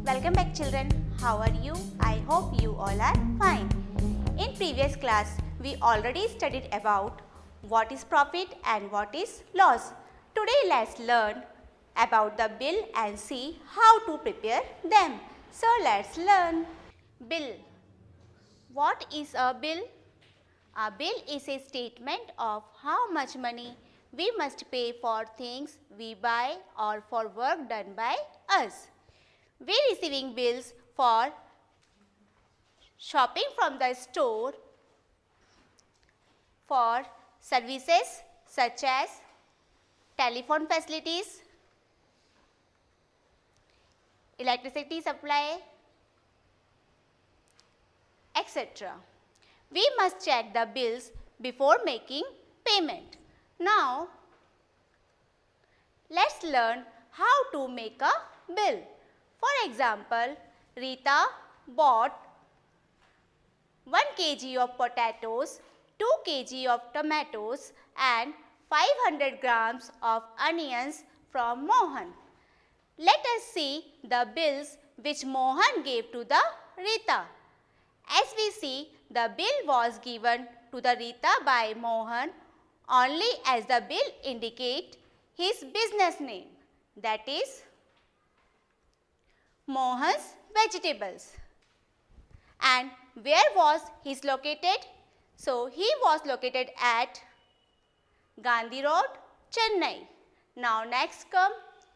Welcome back children. How are you? I hope you all are fine. In previous class, we already studied about what is profit and what is loss. Today let's learn about the bill and see how to prepare them. So let's learn. Bill. What is a bill? A bill is a statement of how much money we must pay for things we buy or for work done by us. We are receiving bills for shopping from the store, for services such as telephone facilities, electricity supply, etc. We must check the bills before making payment. Now, let's learn how to make a bill. For example, Rita bought 1 kg of potatoes, 2 kg of tomatoes and 500 grams of onions from Mohan. Let us see the bills which Mohan gave to the Rita. As we see, the bill was given to the Rita by Mohan only as the bill indicate his business name, that is Mohan's Vegetables. And where was he located? So, he was located at Gandhi Road, Chennai. Now, next come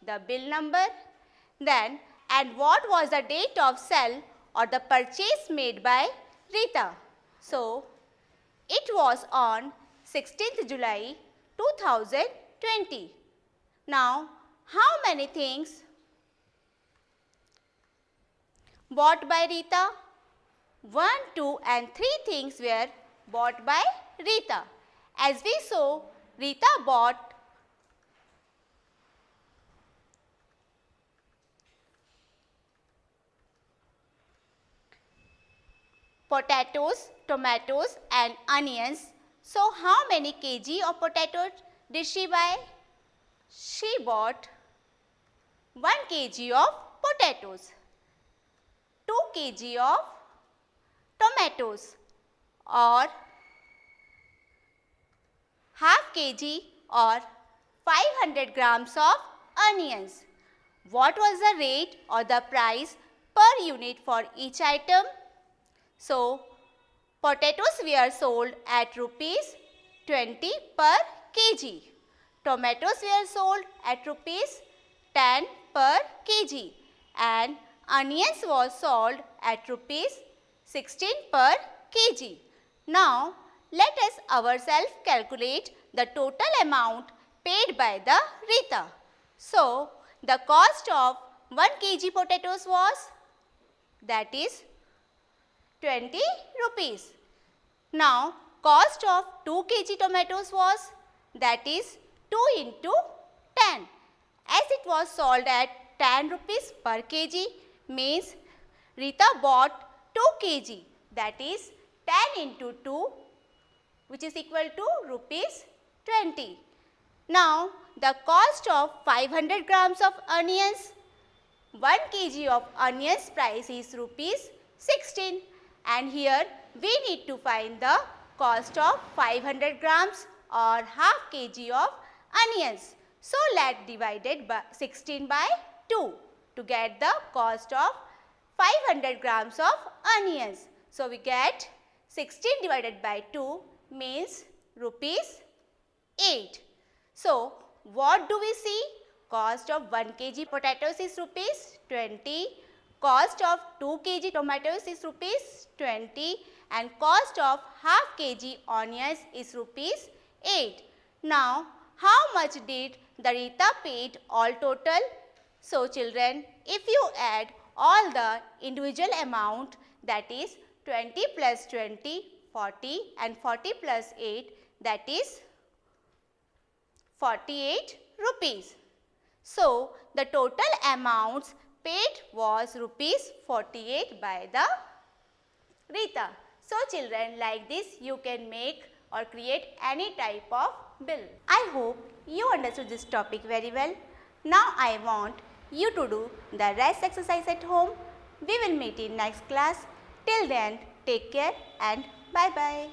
the bill number. Then, and what was the date of sale or the purchase made by Rita? So, it was on 16th July 2020. Now, how many things bought by Rita? 1, 2 and 3 things were bought by Rita. As we saw, Rita bought potatoes, tomatoes and onions. So, how many kg of potatoes did she buy? She bought 1 kg of potatoes, 2 kg of tomatoes or half kg or 500 grams of onions. What was the rate or the price per unit for each item? So, potatoes were sold at rupees 20 per kg. Tomatoes were sold at rupees 10 per kg and onions was sold at rupees 16 per kg. Now, let us ourselves calculate the total amount paid by the Rita. So, the cost of 1 kg potatoes was, that is 20 rupees. Now, cost of 2 kg tomatoes was, that is 2 into 10. As it was sold at 10 rupees per kg, means Rita bought 2 kg, that is 10 into 2, which is equal to rupees 20. Now, the cost of 500 grams of onions, 1 kg of onions price is rupees 16, and here we need to find the cost of 500 grams or half kg of onions. So, let divided by 16 by 2 to get the cost of 500 grams of onions. So, we get 16 divided by 2 means rupees 8. So, what do we see? Cost of 1 kg potatoes is rupees 20, cost of 2 kg tomatoes is rupees 20 and cost of half kg onions is rupees 8. Now, how much did the Rita paid all total? So, children, if you add all the individual amount, that is 20 plus 20, 40 and 40 plus 8, that is 48 rupees. So, the total amounts paid was rupees 48 by the Rita. So, children, like this you can make or create any type of bill. I hope you understood this topic very well. Now, I want you to do the rest exercise at home. We will meet in next class. Till then, take care and bye-bye.